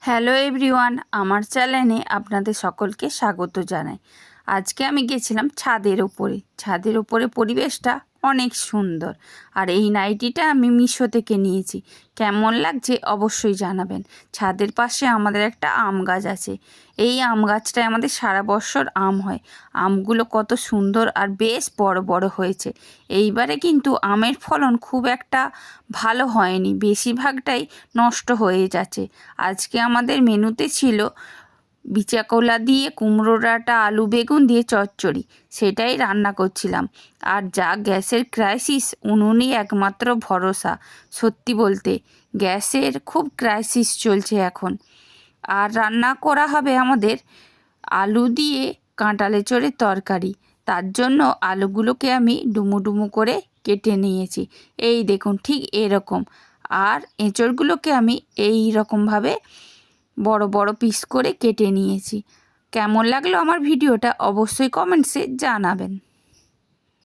Hello everyone, আমার চ্যানেলে আপনাদের সকলকে স্বাগত জানাই। আজকে আমি গেছিলাম ছাদের উপরে পরিবেশটা অনেক সুন্দর। আর এই নাইটিটা আমি মিশো থেকে নিয়েছি। কেমন লাগছে অবশ্যই জানাবেন। ছাদের পাশে আমাদের একটা আম গাছ আছে। এই আম গাছটায় আমাদের সারা বছর আম হয়। আমগুলো কত সুন্দর আর বেশ বড় বড় হয়েছে। এইবারে কিন্তু আমের ফলন খুব একটা ভালো হয়নি, বেশিরভাগটাই নষ্ট হয়ে যাচ্ছে। আজকে আমাদের মেনুতে ছিল বিচাকলা দিয়ে কুমড়ো ডাঁটা, আলু বেগুন দিয়ে চচ্চড়ি, সেটাই রান্না করছিলাম। আর যা গ্যাসের ক্রাইসিস, উনুনই একমাত্র ভরসা। সত্যি বলতে গ্যাসের খুব ক্রাইসিস চলছে এখন। আর রান্না করা হবে আমাদের আলু দিয়ে কাঁঠাল এঁচোড়ের তরকারি। তার জন্য আলুগুলোকে আমি ডুমো ডুমো করে কেটে নিয়েছি, এই দেখুন ঠিক এরকম। আর এঁচোড়গুলোকে আমি এই রকমভাবে বড় বড় পিস করে কেটে নিয়েছি। কেমন লাগলো আমার ভিডিওটা অবশ্যই কমেন্টসে জানাবেন।